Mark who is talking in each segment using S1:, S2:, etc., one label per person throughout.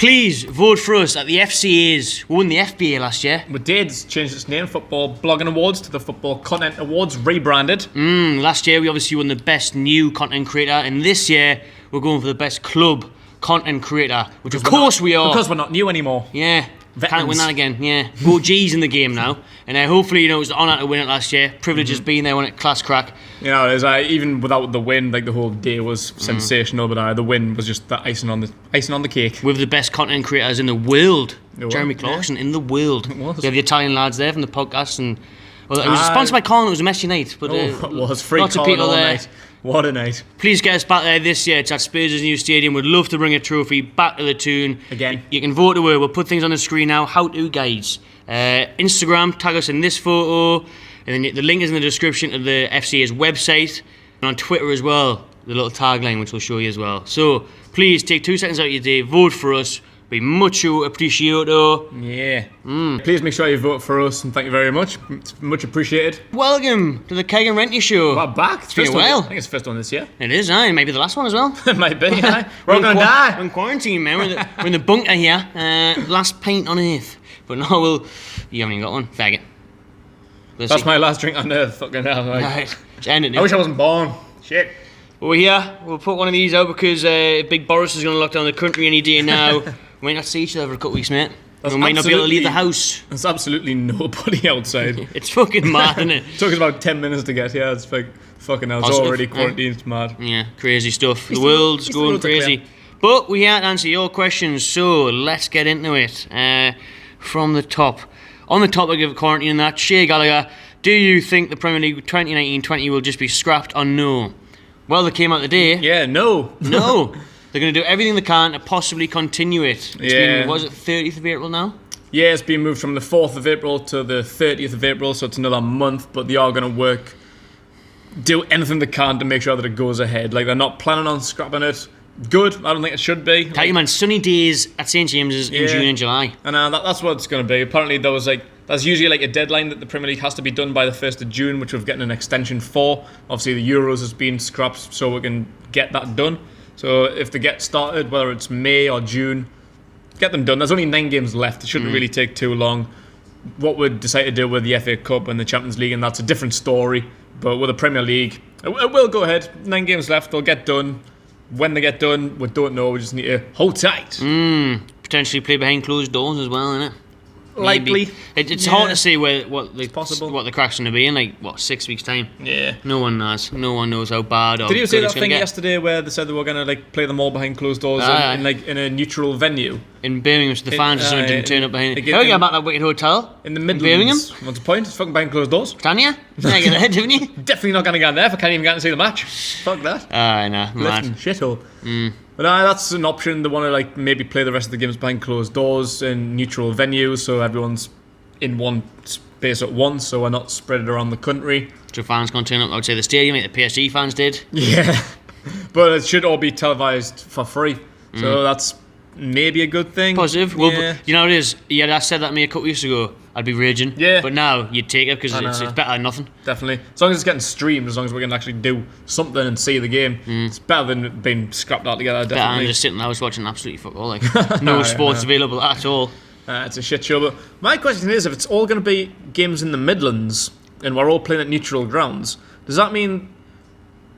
S1: Please vote for us at the FCAs. We won the FBA last year.
S2: We did change its name, Football Blogging Awards, to the Football Content Awards, rebranded.
S1: Last year we obviously won the best new content creator, and this year we're going for the best club content creator, which of course we are.
S2: Because we're not new anymore.
S1: Yeah.
S2: Veterans.
S1: Can't win that again. Yeah. OGs in the game now. And hopefully, it was an honour to win it last year. Privilege has been there when it class crack.
S2: Even without the win, the whole day was sensational, but the win was just the icing on the cake.
S1: With the best content creators in the world. Jeremy Clarkson in the world.
S2: It was.
S1: We have the Italian lads there from the podcast, and it was sponsored by Colin. It was a messy night, but
S2: it was free
S1: lots of people there.
S2: Night. What a night.
S1: Please get us back there this year. It's at Spurs' new stadium. We'd love to bring a trophy back to the Toon.
S2: Again.
S1: You can vote away. We'll put things on the screen now. How-to guides. Instagram, tag us in this photo. And then the link is in the description of the FCA's website. And on Twitter as well, the little tagline, which we'll show you as well. So please take 2 seconds out of your day. Vote for us. Be mucho appreciato.
S2: Yeah. Please make sure you vote for us, and thank you very much. It's much appreciated.
S1: Welcome to the Keg and Renty show.
S2: We're back.
S1: It's been a while.
S2: I think it's the first one this year.
S1: It is, aye. Maybe the last one as well.
S2: It might be, aye. We're all going to die.
S1: We're in quarantine, man. We're in the bunker here. Last pint on earth. But no, you haven't even got one. Faggot.
S2: That's my last drink on earth. Fucking hell.
S1: Right. It's ended.
S2: I wish I wasn't born. Shit.
S1: Well, we're here. We'll put one of these out because Big Boris is going to lock down the country any day now. We might not see each other for a couple of weeks, mate. We might not be able to leave the house.
S2: There's absolutely nobody outside.
S1: It's fucking mad, isn't it?
S2: It took us about 10 minutes to get here. It's like, fucking hell. It's already quarantined. It's mad.
S1: Yeah, crazy stuff. The world's going crazy. But we here to answer your questions, so let's get into it. From the top. On the topic of quarantine and that, Shea Gallagher, do you think the Premier League 2019-20 will just be scrapped or no? Well, they came out today.
S2: Yeah, no.
S1: No. They're going to do everything they can to possibly continue it. It's been, was it 30th of April now?
S2: Yeah, it's been moved from the 4th of April to the 30th of April, so it's another month, but they are going to do anything they can to make sure that it goes ahead. They're not planning on scrapping it. Good, I don't think it should be.
S1: Tell you, man, sunny days at St James's in June and July.
S2: And that's what it's going to be. Apparently, there's usually a deadline that the Premier League has to be done by the 1st of June, which we're getting an extension for. Obviously, the Euros has been scrapped, so we can get that done. So if they get started, whether it's May or June, get them done. There's only 9 games left. It shouldn't really take too long. What we'd decide to do with the FA Cup and the Champions League, and that's a different story. But with the Premier League, it will go ahead. 9 games left. They'll get done. When they get done, we don't know. We just need to hold tight.
S1: Potentially play behind closed doors as well, isn't it?
S2: Likely.
S1: It's hard to say what the crack's going to be in 6 weeks' time.
S2: Yeah.
S1: No one knows. No one knows how bad or
S2: Did you see
S1: good
S2: that thing yesterday where they said they were going to play them all behind closed doors in a neutral venue?
S1: In Birmingham, so the fans just didn't turn up behind it. How you about that wicked hotel?
S2: In the Midlands.
S1: Birmingham?
S2: What's the point? It's fucking behind closed doors.
S1: Can you? Yeah, get ahead, didn't you?
S2: Definitely not going to get in there if I can't even get to see the match. Fuck that.
S1: Nah, mad.
S2: Shithole. But that's an option. They want to maybe play the rest of the games behind closed doors in neutral venues, so everyone's in one space at once, so we're not spread around the country.
S1: So fans can't turn up outside the stadium like the PSG fans did.
S2: Yeah, but it should all be televised for free, so that's maybe a good thing.
S1: Positive. Well, you know what it is? I said that to me a couple weeks ago. I'd be raging. Yeah. But now you'd take it because it's better than nothing.
S2: Definitely. As long as it's getting streamed, as long as we can actually do something and see the game, it's better than being scrapped altogether. Definitely.
S1: Better than just sitting in the house watching absolutely fuck all. No sports available at all.
S2: It's a shit show. But my question is, if it's all going to be games in the Midlands and we're all playing at neutral grounds, does that mean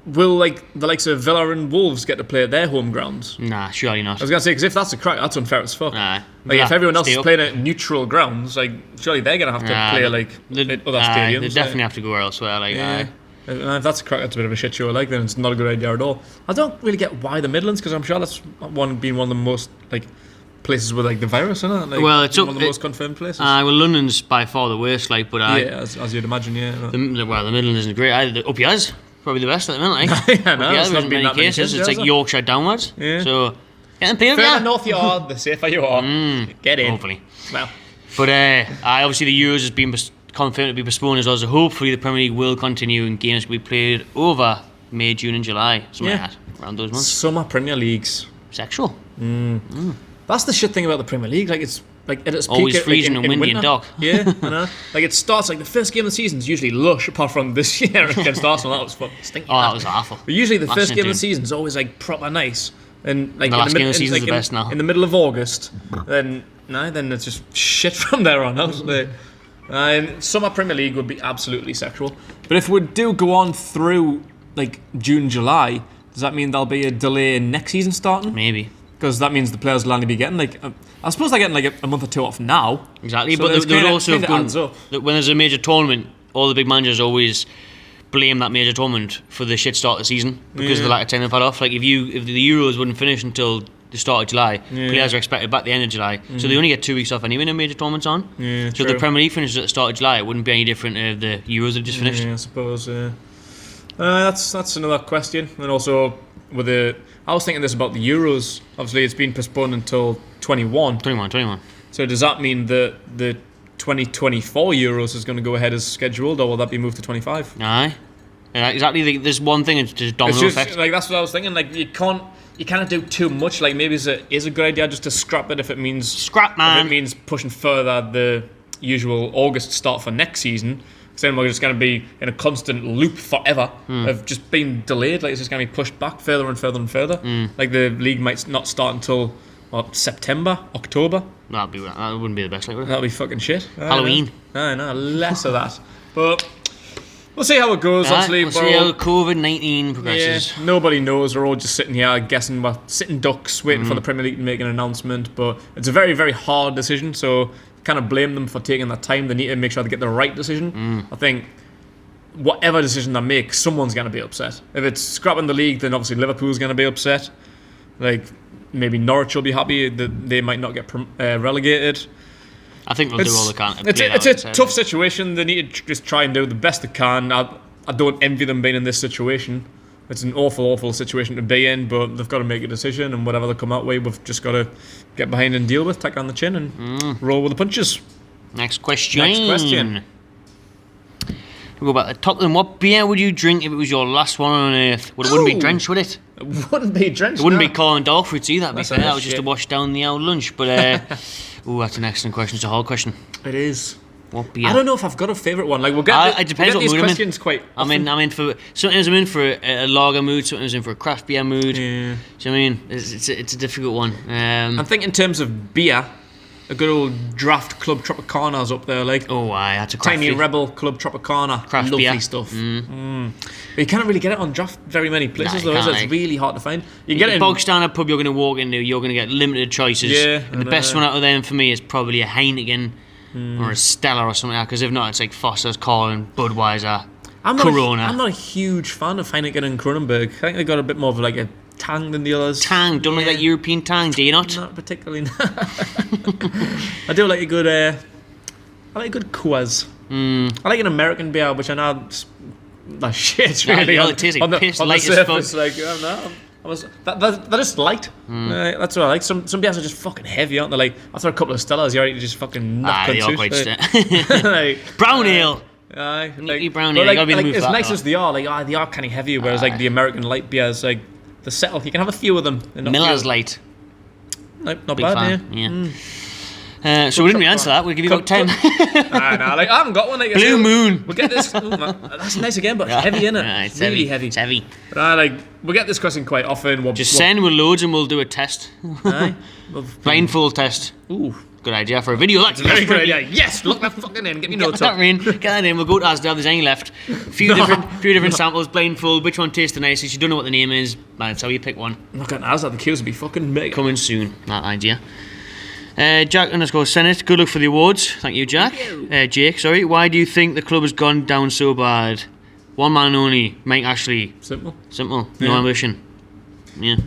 S2: will the likes of Villa and Wolves get to play at their home grounds?
S1: Nah, surely not.
S2: I was going to say, because if that's a crack, that's unfair as fuck.
S1: Nah.
S2: If everyone else is playing at neutral grounds, surely they're going to have to play at other stadiums.
S1: They definitely have to go elsewhere.
S2: If that's a crack, that's a bit of a shit show. Then it's not a good idea at all. I don't really get why the Midlands, because I'm sure that's one of the most places with the virus, isn't it? It's one of the most confirmed places.
S1: Well, London's by far the worst,
S2: as you'd imagine,
S1: The Midlands isn't great either. Up yours, probably the best at the minute,
S2: there
S1: isn't many cases. It's Yorkshire downwards. Yeah. So get them playing.
S2: The north you are, the safer you are. Get in.
S1: Hopefully.
S2: Well,
S1: but obviously the Euros has been confirmed to be postponed as well. So hopefully the Premier League will continue and games will be played over May, June, and July. Something like that, around those months.
S2: Summer Premier Leagues.
S1: Sexual.
S2: That's the shit thing about the Premier League. It's at its
S1: always
S2: peak,
S1: freezing and windy and dark.
S2: Yeah, I know. It starts the first game of the season is usually lush, apart from this year against Arsenal. That was fucking stinky.
S1: Oh, that was awful.
S2: But usually the first game of the season is always proper nice, And like
S1: The last game of the season's
S2: like
S1: the best now.
S2: in the middle of August, then it's just shit from there on out. And summer Premier League would be absolutely sexual. But if we do go on through like June, July, does that mean there'll be a delay in next season starting?
S1: Maybe.
S2: Because that means the players will only be getting like, I suppose they're getting like a month or two off now.
S1: Exactly,
S2: So
S1: but
S2: there's
S1: there would
S2: kinda-
S1: also
S2: kinda
S1: have
S2: adds up.
S1: when there's a major tournament, all the big managers always blame that major tournament for the shit start of the season because of the lack of time they've had off. Like if the Euros wouldn't finish until the start of July, players are expected back at the end of July, so they only get 2 weeks off anyway when a major tournament's on.
S2: Yeah,
S1: so if the Premier League finishes at the start of July, it wouldn't be any different if the Euros had just finished.
S2: Yeah, I suppose. That's another question. And also I was thinking this about the Euros. Obviously, it's been postponed until 21.
S1: 21.
S2: So does that mean that the 2024 Euros is going to go ahead as scheduled, or will that be moved to 25?
S1: Aye. Yeah, exactly. There's one thing, it's just domino
S2: It's just
S1: effect.
S2: like that's what I was thinking. Like you can't do too much. Like maybe it is a good idea just to scrap it if it means
S1: Scrap, man.
S2: If it means pushing further the usual August start for next season. Because then we're just going to be in a constant loop forever of just being delayed. Like it's just going to be pushed back further and further and further. Like the league might not start until September, October.
S1: That wouldn't be the best, like, would it?
S2: That'll be fucking shit.
S1: Halloween.
S2: I know, less of that. But we'll see how it goes. Obviously,
S1: We'll see how COVID-19 progresses.
S2: yeah, nobody knows. We're all just sitting here guessing. We're sitting ducks, waiting for the Premier League to make an announcement. But it's a very, very hard decision. So kind of blame them for taking that time. They need to make sure they get the right decision. I think whatever decision they make, someone's going to be upset. If it's scrapping the league, then obviously Liverpool's going to be upset. Like maybe Norwich will be happy that they might not get relegated.
S1: I think they'll do all they can. to
S2: It's
S1: play
S2: a, it's
S1: that
S2: a
S1: out.
S2: tough situation. They need to just try and do the best they can. I don't envy them being in this situation. It's an awful, awful situation to be in, but they've got to make a decision, and whatever they come out with, we've just got to get behind and deal with, take on the chin, and roll with the punches.
S1: Next question. We'll go back to the top then. What beer would you drink if it was your last one on Earth? Well, it wouldn't be
S2: Ooh.
S1: drenched, would it?
S2: It wouldn't be drenched.
S1: It wouldn't
S2: no.
S1: be corn and dog fruits either, to be
S2: That's
S1: fair.
S2: a
S1: That was just to
S2: shit.
S1: wash down the old lunch. But, that's an excellent question. It's a hard question.
S2: It is.
S1: What beer?
S2: I don't know if I've got a favourite one. Like we'll get,
S1: It depends
S2: we'll get
S1: what
S2: these
S1: mood I'm in.
S2: questions quite.
S1: I'm in for sometimes I'm in for a lager mood, sometimes I'm in for a craft beer mood.
S2: Yeah.
S1: Do you know what I mean? It's a difficult one.
S2: I think in terms of beer, a good old draft Club Tropicana's up there. Like
S1: that's a craft
S2: Tiny
S1: beer.
S2: Rebel Club Tropicana,
S1: Craft
S2: lovely
S1: beer.
S2: stuff. But you can't really get it on draft very many places,
S1: Nah, you
S2: though. Is it?
S1: can't,
S2: It's
S1: like-
S2: really hard to find. You can get it in.
S1: bog standard pub you're going to walk into, you're going to get limited choices.
S2: Yeah,
S1: and the best one out of them for me is probably a Heineken or a Stella or something like that. Because if not, it's like Foster's, Carling, Budweiser, Corona.
S2: I'm not a huge fan of Heineken and Kronenberg. I think they got a bit more of like a tang than the others.
S1: Tang, don't like that European tang, do you not?
S2: Not particularly. I do like a good. I like a good Coors. I like an American beer, which I know that's shit.
S1: Yeah,
S2: Really,
S1: all it tastes like
S2: on the,
S1: piss,
S2: on the
S1: light as
S2: surface,
S1: fuck.
S2: like they're just light. That's what I like. Some beers are just fucking heavy, aren't they? Like after a couple of Stellas, you're ready to just fucking knock
S1: They are
S2: cunts
S1: quite
S2: out. Like,
S1: Brown ale.
S2: Aye,
S1: Nicky Brown
S2: but
S1: ale, you gotta be in the mood for
S2: as
S1: that,
S2: nice
S1: though.
S2: as they are, like they are kind of heavy. Whereas like the American light beers, like the settle, you can have a few of them. and not
S1: Miller's
S2: feel-
S1: Light.
S2: Not
S1: Big
S2: bad,
S1: fan.
S2: yeah.
S1: So we didn't really answer that. We'll give you about 10.
S2: Nah, like I haven't got one. Like,
S1: Blue Moon.
S2: We'll get this. Ooh, man, that's nice again, but it's heavy, innit?
S1: Yeah, it's
S2: really
S1: heavy.
S2: heavy.
S1: It's heavy.
S2: But we'll get this question quite often.
S1: Just send with loads and we'll do a test.
S2: Aye.
S1: Blindfold test.
S2: Ooh,
S1: Good idea for a video. That's
S2: very good idea. Yes, look that fucking in. Get me notes
S1: Get
S2: up.
S1: that in. Get that in. We'll go to Asda if there's any left. Few different samples. Blindfold. Which one tastes the nicest? You don't know what the name is. That's how you pick one.
S2: I'm not getting Asda. The queues will be fucking big.
S1: Coming soon. That idea. Jack _ Senate. Good luck for the awards. Thank you, Jack. Jake, sorry. Why do you think the club has gone down so bad? One man only. Mike Ashley.
S2: Simple.
S1: Simple. No
S2: Yeah.
S1: ambition. Yeah.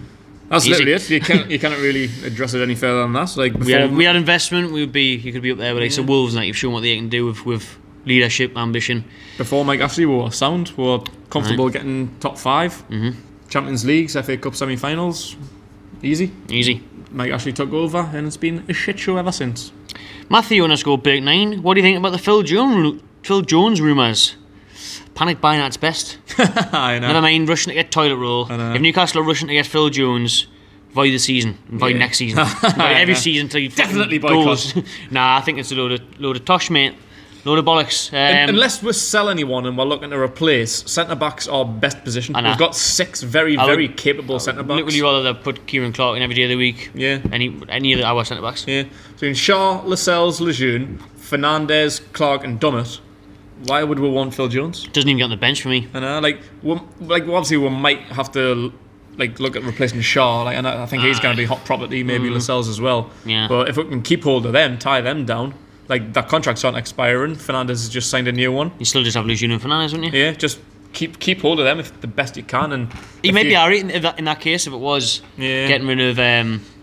S2: That's
S1: Easy.
S2: literally it. You can't really address it any further than that. Like before,
S1: We had investment. You could be up there with like some Wolves, and like, you've shown what they can do with leadership, ambition.
S2: before Mike Ashley, we were sound. We were comfortable getting top 5. Champions Leagues, FA Cup semi-finals, easy.
S1: Easy.
S2: Mike Ashley took over, and it's been a shit show ever since.
S1: Matthew _Big9. What do you think about the Phil Jones rumours? Panic buying at its best.
S2: I know.
S1: Never mind rushing to get toilet roll.
S2: know.
S1: If Newcastle are rushing to get Phil Jones, void the season. Void
S2: Yeah.
S1: next season. Void every
S2: know.
S1: season until you
S2: Definitely
S1: fucking
S2: boycott.
S1: goals. Nah, I think it's a load of tosh, mate. Load of bollocks.
S2: Unless we sell anyone and we're looking to replace, centre-backs are best position. We've got 6 very capable centre-backs.
S1: Literally rather put Kieran Clark in every day of the week.
S2: Yeah.
S1: Any of our centre-backs.
S2: Yeah. So in Shaw, Lascelles, Lejeune, Fernandez, Clark and Dummett, why would we want Phil Jones?
S1: Doesn't even get on the bench for me.
S2: I know, obviously we might have to look at replacing Shaw, and I think he's going to be hot property, maybe Lascelles as well.
S1: Yeah.
S2: But if we can keep hold of them, tie them down, that contract's aren't expiring. Fernandez has just signed a new one.
S1: You still just have Lejeune and Fernandez, wouldn't you?
S2: Yeah, just keep hold of them if the best you can. And
S1: he may be alright in that case if it was getting rid of.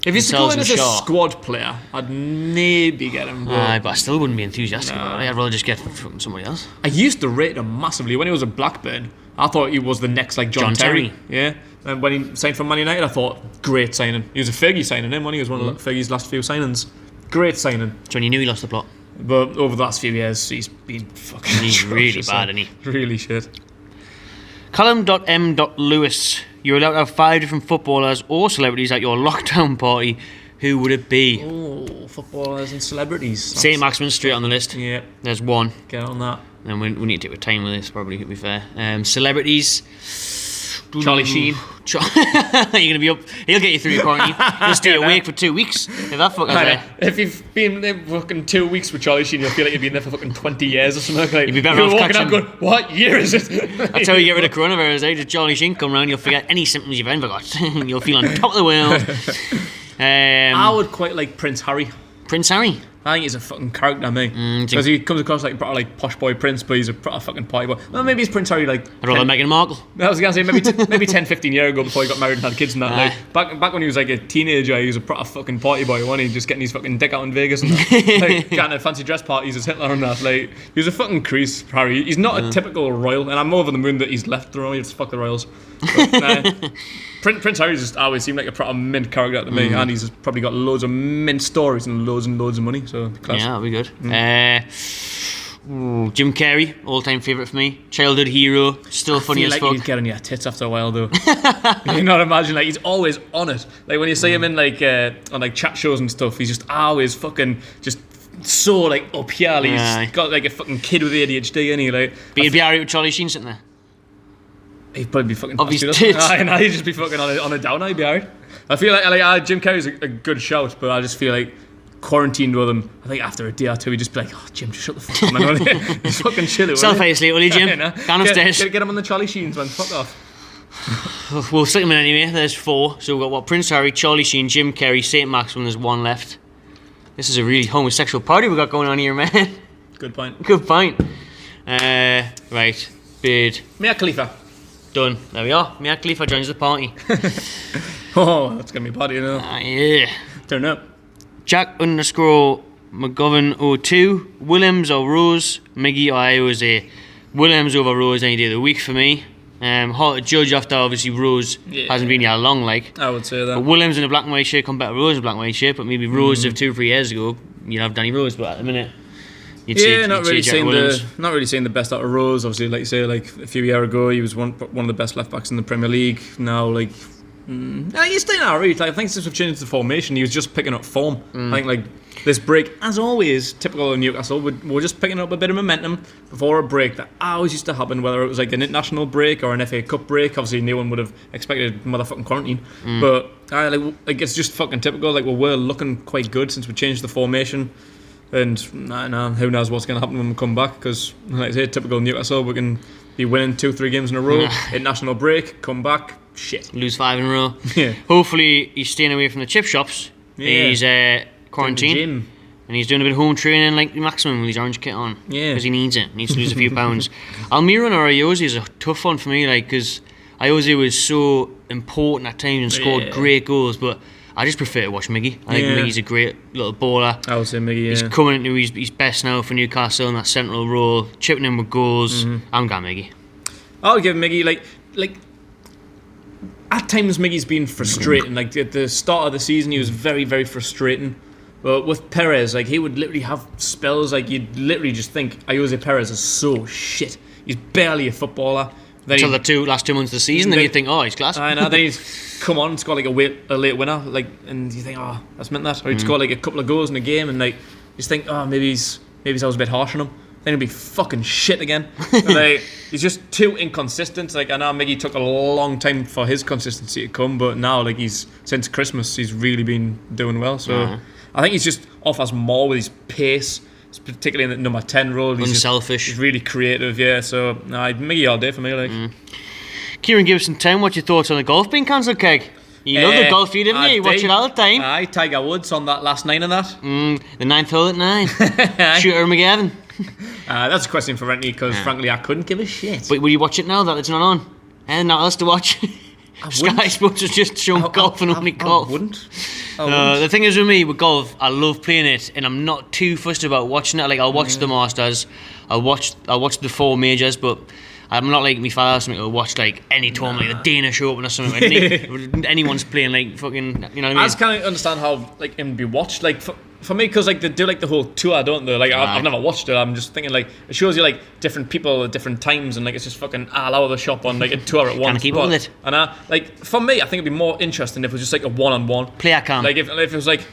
S2: If he's going as a squad player, I'd maybe get him.
S1: But I still wouldn't be enthusiastic about it. I'd rather just get from somebody else.
S2: I used to rate him massively when he was at Blackburn. I thought he was the next John Terry. Yeah. And when he signed for Man United, I thought, great signing. He was a Fergie signing him when he was one of Fergie's last few signings. Great signing.
S1: So when you knew he lost the plot.
S2: But over the last few years, he's been fucking
S1: He's really bad, isn't he?
S2: Really shit.
S1: Callum.m.Lewis. You're allowed to have 5 different footballers or celebrities at your lockdown party. Who would it be?
S2: Oh, footballers and celebrities.
S1: St. Maximin straight on the list.
S2: Yeah.
S1: There's one.
S2: Get on that.
S1: And we need to take a time with this, probably, to be fair. Celebrities.
S2: Charlie Sheen.
S1: You're going to be up. He'll get you through your quarantine. You'll stay awake for 2 weeks. If that fucker's there.
S2: If you've been there for fucking 2 weeks with Charlie Sheen, you'll feel like you've been there for fucking 20 years or something.
S1: You'd be better off
S2: walking out going, what year is it?
S1: That's how you get rid of coronavirus, eh? Just Charlie Sheen come round, you'll forget any symptoms you've ever got. You'll feel on top of the world.
S2: I would quite like Prince Harry.
S1: Prince Harry?
S2: I think he's a fucking character, mate. Because he comes across like posh boy Prince, but he's a proper fucking party boy. Well, maybe he's Prince Harry
S1: I'd rather Meghan Markle.
S2: I was going to say maybe 10, 15 years ago before he got married and had kids and that. Back when he was a teenager, he was a proper fucking party boy, wasn't he? Just getting his fucking dick out in Vegas and that. Going to fancy dress parties as Hitler and that. He was a fucking crease, Harry. He's not a typical royal, and I'm over the moon that he's left the royal. Fuck the royals. But, Prince Harry's just always seemed like a proper mint character to me, and he's probably got loads of mint stories and loads of money. So class.
S1: Yeah, that'll be good. Jim Carrey, all-time favourite for me. Childhood hero, still funny as fuck.
S2: I feel like he'd get on your tits after a while, though. You not imagine, he's always on it. When you see him in on chat shows and stuff, he's just always fucking just so up here. He's got a fucking kid with ADHD, and
S1: But he'd be alright with Charlie Sheen sitting there.
S2: He'd probably be fucking
S1: of his tits.
S2: He'd just be fucking on a downer. He'd be alright. I feel like Jim Carrey's a good shout, but I just feel like quarantined with him, I think after a day or two he'd just be like, oh Jim, just shut the fuck up, man. Just fucking chill it.
S1: Self-isolate, will you, Jim? Down upstairs.
S2: Get him on the Charlie Sheens, man. Fuck off.
S1: We'll stick him in anyway. There's 4. So we've got Prince Harry, Charlie Sheen, Jim Carrey, St. Maximin. There's 1 left. This is a really homosexual party we got going on here, man.
S2: Good point.
S1: Good point. Right, Beard.
S2: Mia Khalifa.
S1: Done. There we are. Mia Khalifa joins the party.
S2: Oh, that's gonna be a party, you know.
S1: Yeah.
S2: Turn up.
S1: Jack_McGovern02. Williams or Rose. Miggy or Iose. Williams over Rose any day of the week for me. Hard to judge after obviously Rose hasn't been here long,
S2: I would say that.
S1: But Williams in a black and white shirt compared to Rose in a black and white shirt, but maybe Rose of 2 or 3 years ago, you'd have Danny Rose, but at the minute,
S2: not really seeing the best out of Rose. Obviously, like you say, a few years ago, he was one of the best left backs in the Premier League. Now, he's staying alright. I think since we've changed the formation, he was just picking up form. I think this break, as always, typical of Newcastle, we're just picking up a bit of momentum before a break that always used to happen, whether it was an international break or an FA Cup break. Obviously, no one would have expected motherfucking quarantine, but it's just fucking typical. We're looking quite good since we changed the formation. And who knows what's going to happen when we come back, because, like I say, typical Newcastle, we can be winning 2-3 games in a row, international break, come back, shit.
S1: Lose 5 in a row.
S2: Yeah.
S1: Hopefully he's staying away from the chip shops. Yeah. He's quarantined. And he's doing a bit of home training like Maximum with his orange kit on. Yeah. Because he needs it. He needs to lose a few pounds. Almiron or Iose is a tough one for me, because Iose was so important at times and scored great goals, but I just prefer to watch Miggy. I think Miggy's a great little baller.
S2: I would say Miggy,
S1: He's coming into his best now for Newcastle in that central role, chipping in with goals. I'm going Miggy.
S2: I'll give Miggy, at times Miggy's been frustrating. At the start of the season, he was very, very frustrating. But with Perez, he would literally have spells, you'd literally just think, Iose Perez is so shit. He's barely a footballer.
S1: Until the last 2 months of the season, then you think, oh, he's class.
S2: I know, then he's come on and scored a late winner, and you think, oh, that's meant that. Or he'd score a couple of goals in a game, and you just think, oh, maybe I was a bit harsh on him. then he'll be fucking shit again. Like, he's just too inconsistent. Like, I know Miggy took a long time for his consistency to come, but now, like, since Christmas, he's really been doing well. So I think he's just offers more with his pace, particularly in the number 10 role. He's
S1: unselfish.
S2: He's really creative, yeah. So, Miggy all day for me, like.
S1: Kieran Gibson Town, what's your thoughts on the golf being cancelled, Keg? You love the golf, didn't you? You watch it all the time.
S2: Aye, Tiger Woods on that last 9 of that.
S1: The 9th hole at 9. Shooter McGavin.
S2: That's a question for Renty, because frankly, I couldn't give a shit.
S1: But will you watch it now that it's not on? And not else to watch? Sky Sports has just shown golf and only golf.
S2: I wouldn't.
S1: The thing is with me, with golf, I love playing it, and I'm not too fussed about watching it. Like, I'll watch the Masters, I'll watch the 4 majors, but I'm not like me father or something to watch like any tournament, like the Danish Open or something. Like, anyone's playing like fucking, you know what I mean?
S2: I just can't understand how like him be watched. Like for me, because like they do like the whole tour, don't they? Like I've never watched it. I'm just thinking like it shows you like different people at different times, and like it's just fucking all out of the shop on like a tour at once.
S1: Can't keep up with it.
S2: And like for me, I think it'd be more interesting if it was just like a one-on-one.
S1: Player cam.
S2: Like if it was like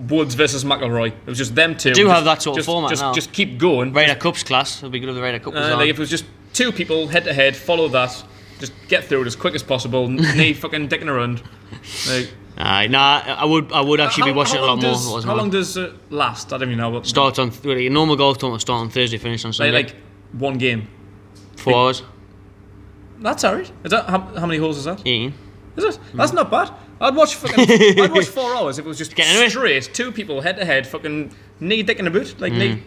S2: Woods versus McIlroy, it was just them two.
S1: Do have that sort of format now.
S2: Just keep going.
S1: Ryder Cups class. It'll be good if the Ryder Cup was on.
S2: Like if it was just 2 people head to head, follow that, just get through it as quick as possible. Knee fucking dicking around. Like,
S1: I would actually be watching it a lot more.
S2: How long does it last? I don't even know. What
S1: starts on a normal golf tournament. Start on Thursday, finish on Sunday.
S2: Like 1 game.
S1: 4 hours.
S2: That's alright. Is that how many holes is that?
S1: 18.
S2: Is it? That's not bad. I'd watch 4 hours if it was just
S1: Getting
S2: straight 2 people head to head, fucking knee dick in a boot, like knee.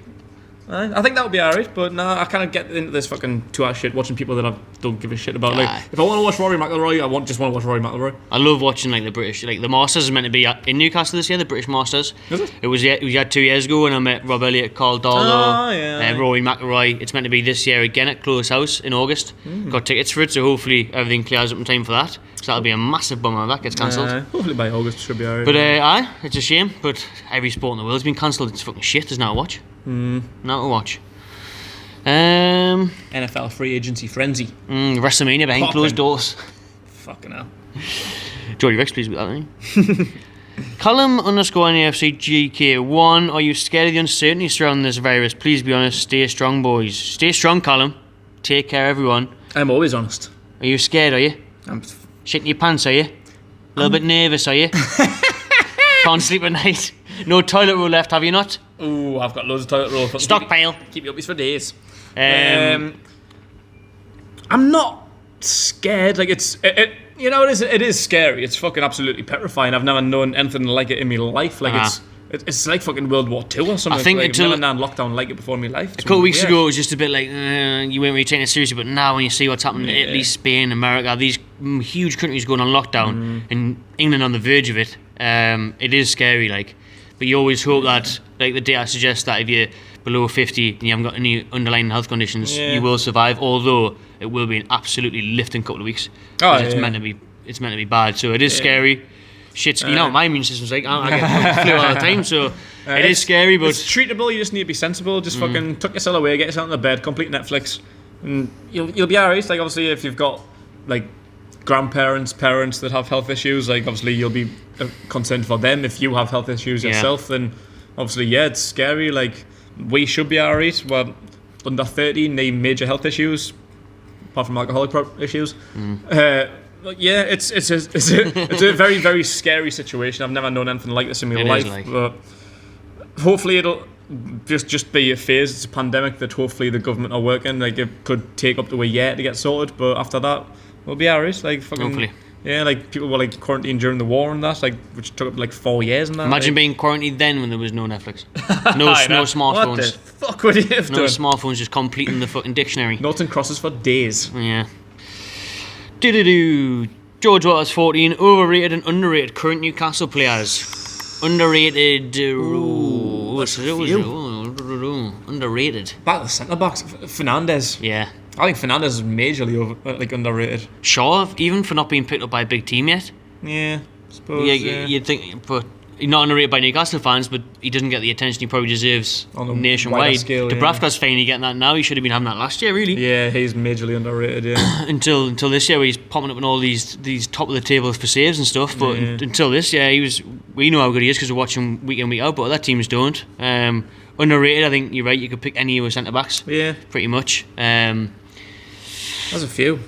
S2: I think that would be alright, but no, I kind of get into this fucking 2-hour shit watching people that I don't give a shit about. Like, if I want to watch Rory McIlroy, I just want to watch Rory McIlroy.
S1: I love watching like the British, like the Masters is meant to be in Newcastle this year, the British Masters.
S2: Is it?
S1: It was 2 years ago when I met Rob Elliott, Carl Darlow, Rory McIlroy. It's meant to be this year again at Close House in August. Got tickets for it, so hopefully everything clears up in time for that. So that'll be a massive bummer if that gets cancelled.
S2: Hopefully by August it should be alright.
S1: But it's a shame. But every sport in the world's been cancelled. It's fucking shit. There's now to watch. Now to watch.
S2: NFL free agency frenzy.
S1: WrestleMania behind closed doors.
S2: Fucking hell.
S1: Jody Rex, pleased with that, aren't you? Callum _NUFC GK1. Are you scared of the uncertainty surrounding this virus? Please be honest. Stay strong, boys. Stay strong, Callum. Take care, everyone.
S2: I'm always honest.
S1: Are you scared, are you?
S2: I'm
S1: shitting your pants, are you? A little bit nervous, are you? Can't sleep at night. No toilet roll left, have you not?
S2: Ooh, I've got loads of toilet roll.
S1: Stockpile.
S2: Keep you up for days. I'm not scared. Like you know, it is scary. It's fucking absolutely petrifying. I've never known anything like it in my life. Like it's like fucking World War II or something.
S1: I think
S2: like,
S1: until
S2: I've never known lockdown like it before in my life.
S1: A couple of weeks ago, it was just a bit like you weren't really taking it seriously. But now, when you see what's happening in Italy, Spain, America, these huge countries going on lockdown, and England on the verge of it, it is scary. Like, but you always hope that, like the data suggests, that if you're below 50 and you haven't got any underlying health conditions, you will survive. Although it will be an absolutely lifting couple of weeks. It's meant to be bad. So it is scary. Shit's, you know, my immune system's like, I get flu all the time, so it is scary, but
S2: it's treatable. You just need to be sensible. Just fucking tuck yourself away, get yourself in the bed, complete Netflix, and you'll be alright. Like, obviously, if you've got like grandparents, parents that have health issues, like obviously you'll be concerned for them. If you have health issues yourself, then obviously it's scary. Like, we should be alright. We're under 30, need major health issues, apart from alcoholic issues. It's a very, very scary situation. I've never known anything like this in my life. But hopefully it'll just be a phase. It's a pandemic that hopefully the government are working. Like, it could take up to a year to get sorted, but after that we'll be alright. Like, fucking
S1: hopefully.
S2: Yeah, like people were like quarantined during the war and that, like, which took up like 4 years and that.
S1: Imagine being quarantined then when there was no Netflix, no smartphones.
S2: What the fuck would you have done?
S1: No smartphones, just completing the fucking dictionary.
S2: Noughts and crosses for days.
S1: Yeah. George Waters 14. Overrated and underrated current Newcastle players. Underrated. Underrated.
S2: Back to the centre backs, Fernandez.
S1: Yeah.
S2: I think Fernandez is majorly underrated.
S1: Shaw, even for not being picked up by a big team yet.
S2: Yeah, I suppose.
S1: You'd think, but not underrated by Newcastle fans, but he doesn't get the attention he probably deserves
S2: On a
S1: nationwide.
S2: wider scale, yeah.
S1: Dubravka's finally getting that now. He should have been having that last year, really.
S2: Yeah, he's majorly underrated. Yeah.
S1: until this year, where he's popping up in all these top of the table for saves and stuff. But until this year, we know how good he is because we watch him week in, week out. But other teams don't. Underrated. I think you're right. You could pick any of our centre backs. Yeah, pretty much.
S2: There's a few.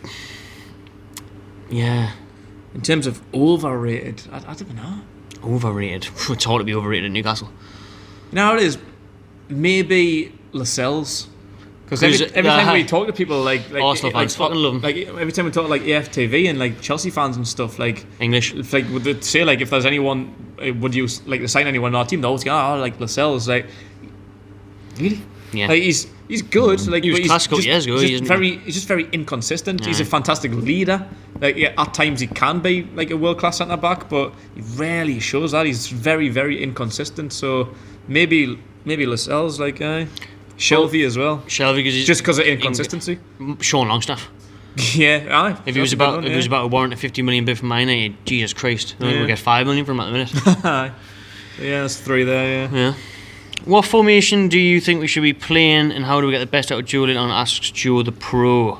S1: Yeah.
S2: In terms of overrated, I don't know.
S1: Overrated. It's hard to be overrated at Newcastle.
S2: You know how it is? Maybe Lascelles. Because every time we talk to people like
S1: Arsenal fans fucking love him.
S2: Like every time we talk to like AFTV and like Chelsea fans and stuff, like
S1: English,
S2: like would they say like if there's anyone, would you like to sign anyone on our team? They always go, like Lascelles. Like really?
S1: Yeah.
S2: Like he's good. Like
S1: he was classical years ago.
S2: He's just very inconsistent. Yeah. He's a fantastic leader. Like at times he can be like a world class centre back, but he rarely shows that. He's very inconsistent. So maybe Lascelles, like Shelby as well.
S1: Shelby
S2: because of inconsistency.
S1: Sean Longstaff.
S2: Yeah, aye.
S1: If he was about a warrant of 50 million bid for Man United, Jesus Christ, we'll get 5 million from him at the minute.
S2: Yeah, that's 3 there.
S1: Yeah. What formation do you think we should be playing, and how do we get the best out of Julian? Asks Joe the Pro.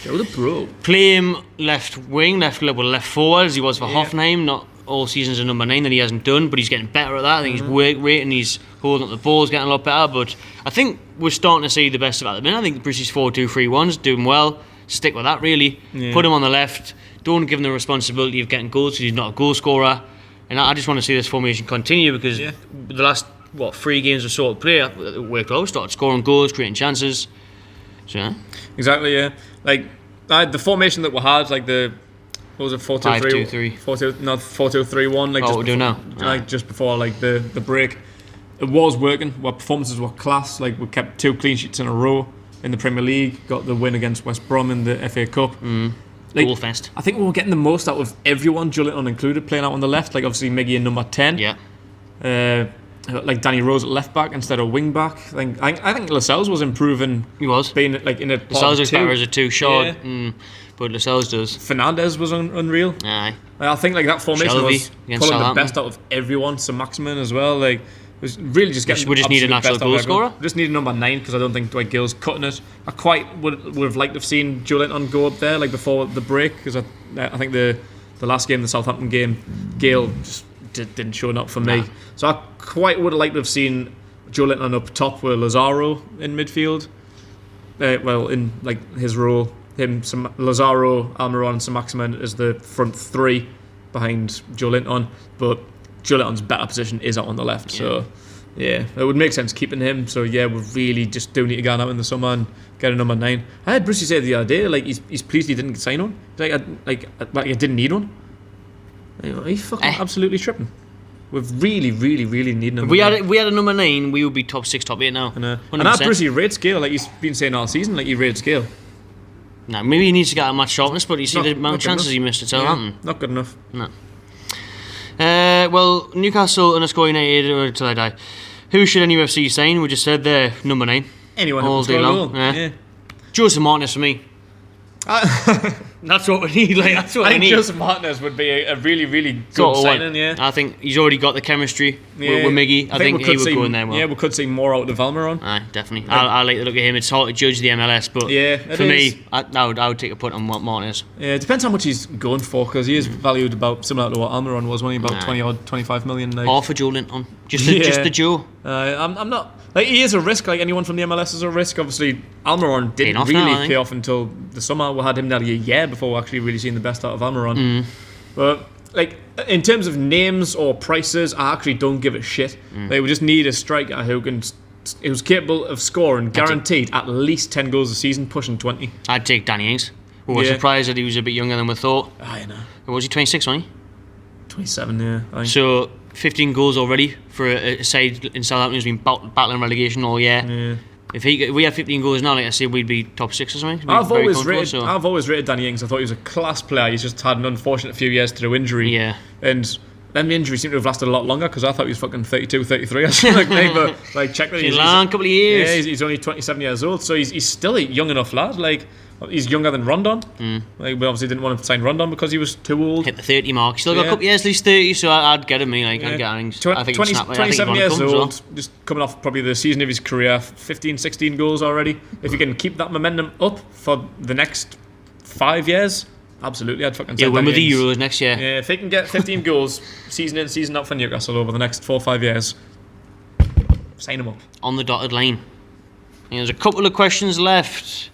S2: Joe the Pro.
S1: Play him left wing, left forward as he was for Hoffenheim. Not all seasons of number 9 that he hasn't done, but he's getting better at that. I think his work rate and he's holding up the ball is getting a lot better. But I think we're starting to see the best of it at the minute. I think Bruce's 4-2-3-1's doing well. Stick with that, really. Yeah. Put him on the left. Don't give him the responsibility of getting goals because he's not a goal scorer. And I just want to see this formation continue because the last 3 games of sort of play it worked out. Started scoring goals, creating chances. So yeah.
S2: Exactly. Yeah. Like the formation that we had, like the. What was it? 4-2-3. 4-2-3-1. Like
S1: what we're doing now.
S2: Like just before like the break, it was working. Our performances were class. Like we kept 2 clean sheets in a row in the Premier League. Got the win against West Brom in the FA Cup. Like,
S1: Goal fest.
S2: I think we were getting the most out of everyone, Julian included, playing out on the left. Like obviously Miggy in number 10.
S1: Yeah.
S2: Like Danny Rose at left back instead of wing back. I think Lascelles was improving.
S1: He was
S2: being like in a
S1: Lascelles is better as a 2 short, but Lascelles does.
S2: Fernandez was unreal.
S1: Aye.
S2: I think like that formation
S1: Shelby
S2: was pulling the best out of everyone. So Maximin as well. Like it was really just getting.
S1: We just need a natural goal scorer.
S2: We just need a number 9 because I don't think Dwight Gale's cutting it. I quite would have liked to have seen Julian go up there like before the break because I think the last game, the Southampton game, Gale just didn't show up for me. So I quite would have liked to have seen Julian up top with Lazaro in midfield. In like his role, Lazaro, Almiron and Saint-Maximin as the front 3 behind Julian. But Julian's better position is out on the left. Yeah. So yeah, it would make sense keeping him. So yeah, we really just do need to go out in the summer and get a number 9. I heard Brucey say the other day like he's pleased he didn't sign one. Like I didn't need one. He's fucking absolutely tripping. We've really needed him.
S1: If we had a number 9, we would be top 6, top 8 now.
S2: And that Brucey rates Gale, like he's been saying all season, like he rates Gale.
S1: No, maybe he needs to get a match sharpness, but you see the amount of chances he missed at Southampton.
S2: Not good enough.
S1: No. Well, Newcastle _ United until I die. Who should NUFC sign? We just said there, number 9.
S2: Anyone
S1: all day long. Yeah. Joseph Martinez for me. That's what we need. Like that's what I think.
S2: Joseph Martinez would be a really good signing. Yeah,
S1: I think he's already got the chemistry with Miggy. I think he would go in there well.
S2: Yeah, we could see more out of Almiron.
S1: Aye, definitely. I like the look at him. It's hard to judge the MLS, but for me, I would take a punt on Martinez.
S2: Yeah, it depends how much he's going for because he is valued about similar to what Almiron was, only about 25 million. Like.
S1: Or for Julian on just the Joe.
S2: I'm not. Like he is a risk. Like anyone from the MLS is a risk. Obviously, Almiron didn't really pay off until the summer. We had him nearly a year before we actually really seen the best out of Almiron. But like in terms of names or prices, I actually don't give a shit. Like we just need a striker who's capable of scoring guaranteed at least 10 goals a season, pushing 20.
S1: I'd take Danny Ings. We were surprised that he was a bit younger than we thought.
S2: I know.
S1: Was he 26, wasn't he?
S2: 27, yeah.
S1: So 15 goals already for a side in Southampton who's been battling relegation all year. Yeah. If we had 15 goals now, like I say, we'd be top 6 or something.
S2: I've always rated Danny Ings. I thought he was a class player. He's just had an unfortunate few years through injury. Yeah. And then the injury seemed to have lasted a lot longer because I thought he was fucking 32, 33 or something like that. But like, check that he's a
S1: long couple of years.
S2: Yeah, he's only 27 years old, so he's still a young enough lad. Like, He's younger than Rondon. Like, we obviously didn't want him to sign Rondon because he was too old.
S1: Hit the 30 mark. Still got a couple years, at least 30, so I'd get him. I'd get him. I think
S2: 27 years old, just coming off probably the season of his career, 15, 16 goals already. If he can keep that momentum up for the next 5 years, absolutely, I'd fucking
S1: win with the Euros next year.
S2: Yeah, if he can get 15 goals season in, season out for Newcastle over the next 4 or 5 years, sign him up.
S1: On the dotted line. There's a couple of questions left.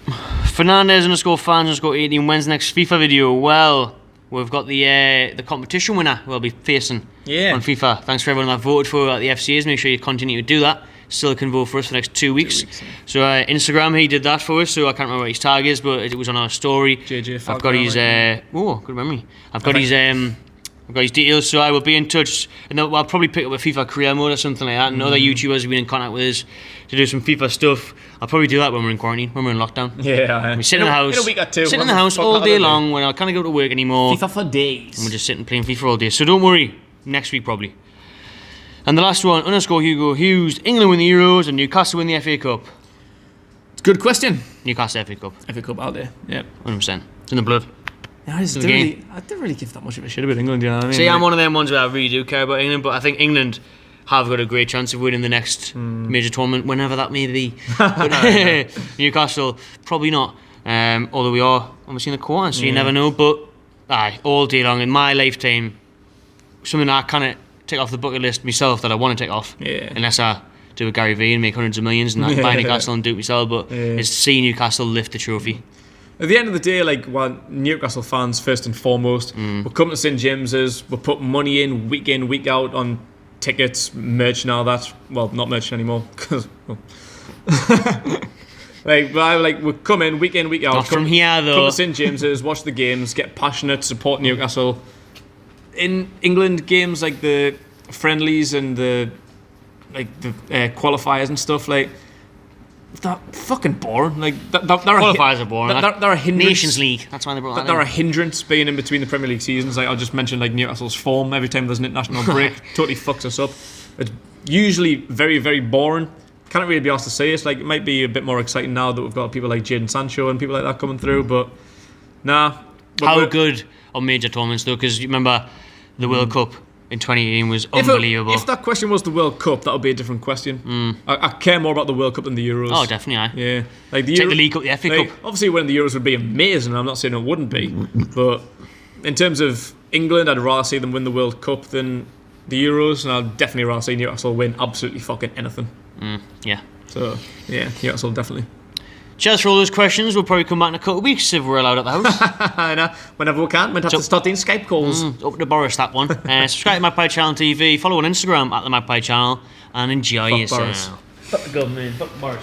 S1: Fernandez_fans_18. When's the next FIFA video? Well, we've got the competition winner we'll be facing on FIFA. Thanks for everyone that voted for at the FCAs. Make sure you continue to do that. Still can vote for us for the next 2 weeks. So Instagram, he did that for us. So I can't remember what his tag is, but it was on our story.
S2: JJ
S1: I've got his. Good memory. I've got his details, so I will be in touch. And I'll probably pick up a FIFA career mode or something like that. And other YouTubers have been in contact with us to do some FIFA stuff. I'll probably do that when we're in quarantine, when we're in lockdown.
S2: Yeah,
S1: we sit in the house,
S2: in a week or two.
S1: Sit in the house all day long when I can't go to work anymore.
S2: FIFA for days.
S1: And we're just sitting playing FIFA all day. So don't worry, next week probably. And the last one, _Hugo Hughes. England win the Euros and Newcastle win the FA Cup.
S2: It's a good question.
S1: Newcastle FA Cup.
S2: FA Cup out there, yeah.
S1: 100%. It's in the blood.
S2: Yeah, I don't really give that much of a shit about England, you know what I mean?
S1: See, I'm one of them ones where I really do care about England, but I think England have got a great chance of winning the next major tournament, whenever that may be. But Newcastle, probably not. Although we are obviously in the quarter, so you never know. But all day long in my lifetime, something I kind of take off the bucket list myself that I want to take off.
S2: Yeah.
S1: Unless I do a Gary Vee and make hundreds of millions and buy Newcastle and do it myself. But it's to see Newcastle lift the trophy.
S2: At the end of the day, like, we're Newcastle fans first and foremost. We're coming to St James's. We're putting money in, week out on tickets, merch and all that. Well, not merch anymore. Cause, we come in, week out.
S1: Not from here, though.
S2: Come to St James's, watch the games, get passionate, support Newcastle. In England, games like the friendlies and the qualifiers and stuff, like, they're fucking boring. Like,
S1: qualifiers are boring.
S2: They're a hindrance.
S1: Nations League. That's why they brought that.
S2: They're a hindrance being in between the Premier League seasons. Like I just mentioned, like Newcastle's form every time there's an international break totally fucks us up. It's usually very, very boring. Can't really be asked to say it. Like, it might be a bit more exciting now that we've got people like Jadon Sancho and people like that coming through. But nah.
S1: How good are major tournaments though? Because you remember the World Cup in 2018 was unbelievable.
S2: If that question was the World Cup, that would be a different question. I care more about the World Cup than the Euros.
S1: Oh, definitely,
S2: yeah. Like
S1: the League Cup, the FA Cup.
S2: Obviously, winning the Euros would be amazing. I'm not saying it wouldn't be, but in terms of England, I'd rather see them win the World Cup than the Euros, and I'd definitely rather see Newcastle win absolutely fucking anything.
S1: Yeah.
S2: So yeah, Newcastle definitely.
S1: Cheers for all those questions. We'll probably come back in a couple of weeks if we're allowed at the house.
S2: I know. Whenever we can. We'd have to start doing Skype calls.
S1: Up to Boris, that one. Subscribe to Magpie Channel TV. Follow on Instagram at the Magpie Channel. And enjoy yourself.
S2: Fuck the government. Fuck Boris.